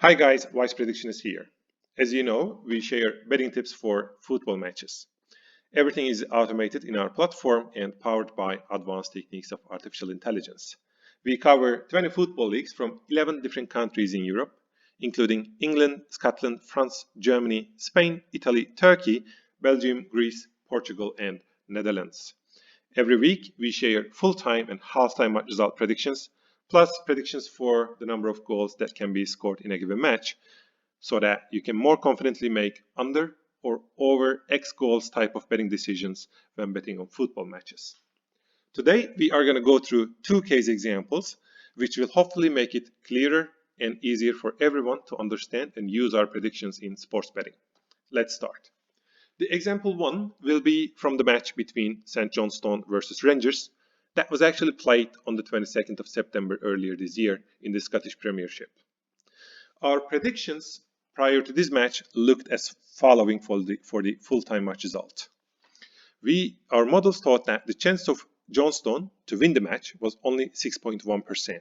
Hi guys, Wise Prediction is here. As you know, we share betting tips for football matches. Everything is automated in our platform and powered by advanced techniques of artificial intelligence. We cover 20 football leagues from 11 different countries in Europe, including England, Scotland, France, Germany, Spain, Italy, Turkey, Belgium, Greece, Portugal, and Netherlands. Every week, we share full-time and half-time match result predictions, plus predictions for the number of goals that can be scored in a given match, so that you can more confidently make under or over X goals type of betting decisions when betting on football matches. Today, we are going to go through two case examples, which will hopefully make it clearer and easier for everyone to understand and use our predictions in sports betting. Let's start. The example one will be from the match between St. Johnstone versus Rangers that was actually played on the 22nd of September earlier this year in the Scottish Premiership. Our predictions prior to this match looked as following for the full-time match result. Our models thought that the chance of Johnstone to win the match was only 6.1%.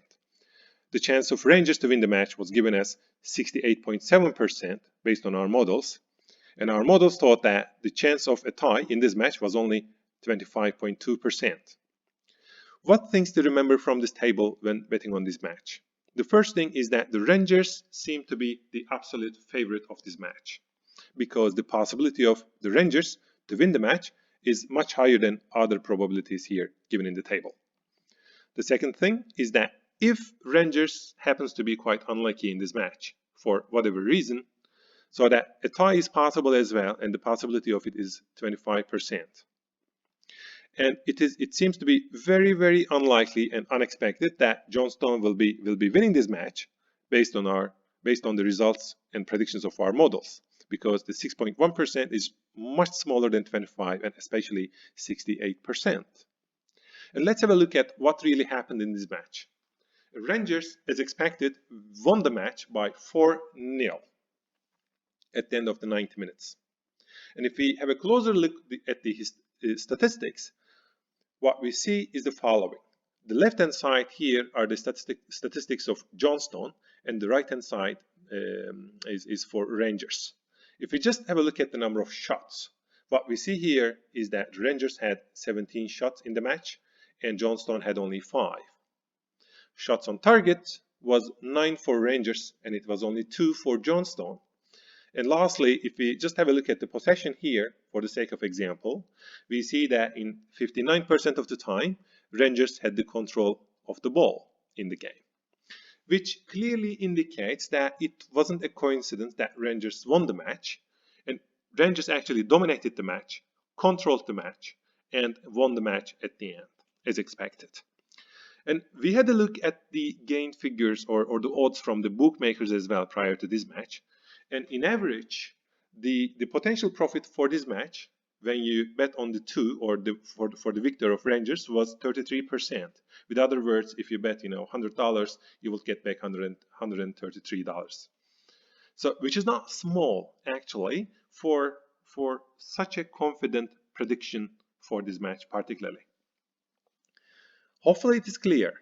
The chance of Rangers to win the match was given as 68.7% based on our models, and our models thought that the chance of a tie in this match was only 25.2%. What things to remember from this table when betting on this match? The first thing is that the Rangers seem to be the absolute favorite of this match, because the possibility of the Rangers to win the match is much higher than other probabilities here given in the table. The second thing is that if Rangers happens to be quite unlucky in this match for whatever reason, so that a tie is possible as well, and the possibility of it is 25%. And it seems to be very, very unlikely and unexpected that Johnstone will be winning this match based on the results and predictions of our models, because the 6.1% is much smaller than 25 and especially 68%. And let's have a look at what really happened in this match. Rangers, as expected, won the match by 4-0 at the end of the 90 minutes. And if we have a closer look at the statistics, what we see is the following. The left-hand side here are the statistics of Johnstone, and the right-hand side is for Rangers. If we just have a look at the number of shots, what we see here is that Rangers had 17 shots in the match, and Johnstone had only 5. Shots on target was 9 for Rangers, and it was only 2 for Johnstone. And lastly, if we just have a look at the possession here, for the sake of example, we see that in 59% of the time, Rangers had the control of the ball in the game, which clearly indicates that it wasn't a coincidence that Rangers won the match, and Rangers actually dominated the match, controlled the match, and won the match at the end, as expected. And we had a look at the gain figures or the odds from the bookmakers as well prior to this match. And in average, the potential profit for this match, when you bet on the two or for the victor of Rangers, was 33%. With other words, if you bet $100, you will get back $133. So, which is not small actually for such a confident prediction for this match particularly. Hopefully it is clear.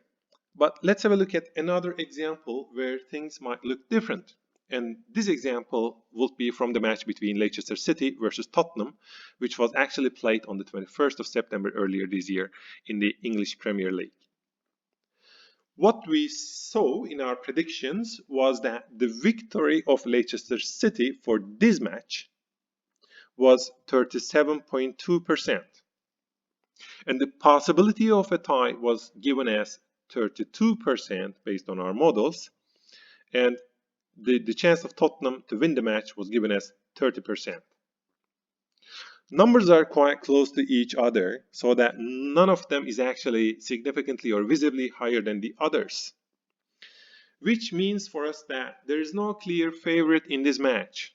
But let's have a look at another example where things might look different. And this example would be from the match between Leicester City versus Tottenham, which was actually played on the 21st of September earlier this year in the English Premier League. What we saw in our predictions was that the victory of Leicester City for this match was 37.2%. And the possibility of a tie was given as 32% based on our models, and the chance of Tottenham to win the match was given as 30%. Numbers are quite close to each other, so that none of them is actually significantly or visibly higher than the others. Which means for us that there is no clear favorite in this match.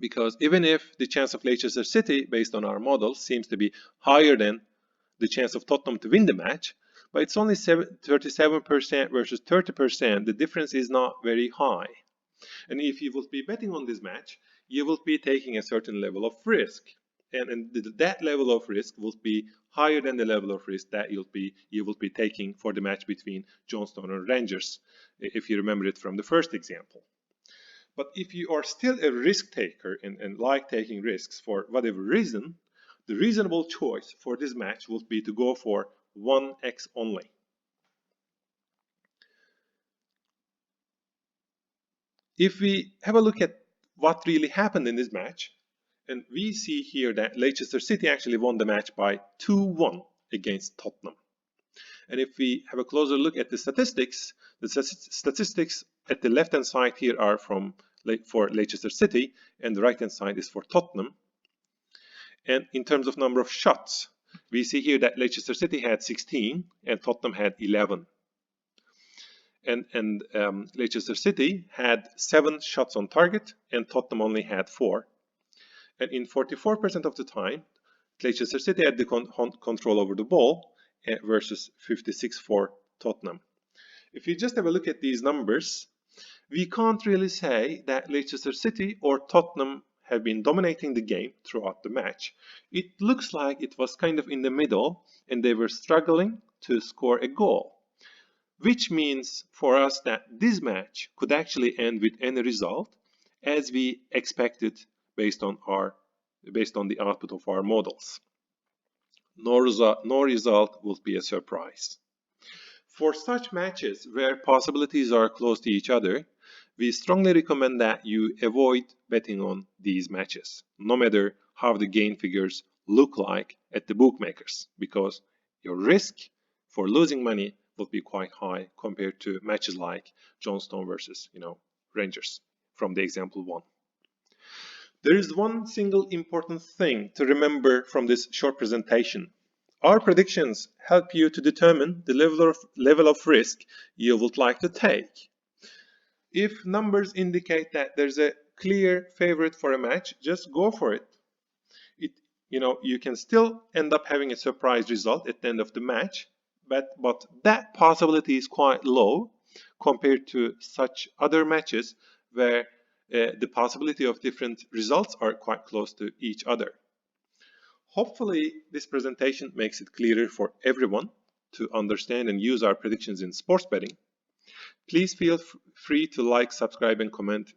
Because even if the chance of Leicester City, based on our models, seems to be higher than the chance of Tottenham to win the match, but it's only 37% versus 30%, the difference is not very high. And if you will be betting on this match, you will be taking a certain level of risk. and that level of risk will be higher than the level of risk that you will be taking for the match between Johnstone and Rangers, if you remember it from the first example. But if you are still a risk taker and like taking risks for whatever reason, the reasonable choice for this match would be to go for 1x only. If we have a look at what really happened in this match, and we see here that Leicester City actually won the match by 2-1 against Tottenham. And if we have a closer look at the statistics at the left-hand side here are for Leicester City, and the right-hand side is for Tottenham. And in terms of number of shots, we see here that Leicester City had 16 and Tottenham had 11. And Leicester City had 7 shots on target and Tottenham only had 4. And in 44% of the time, Leicester City had the control over the ball versus 56 for Tottenham. If you just have a look at these numbers, we can't really say that Leicester City or Tottenham have been dominating the game throughout the match. It looks like it was kind of in the middle and they were struggling to score a goal, which means for us that this match could actually end with any result as we expected based on the output of our models. No result will be a surprise. For such matches where possibilities are close to each other, we strongly recommend that you avoid betting on these matches, no matter how the gain figures look like at the bookmakers, because your risk for losing money will be quite high compared to matches like Johnstone versus Rangers from the example 1. There is one single important thing to remember from this short presentation. Our predictions help you to determine the level of risk you would like to take. If numbers indicate that there's a clear favorite for a match, just go for it. You can still end up having a surprise result at the end of the match, but that possibility is quite low compared to such other matches where the possibility of different results are quite close to each other. Hopefully, this presentation makes it clearer for everyone to understand and use our predictions in sports betting. Please feel free to like, subscribe, and comment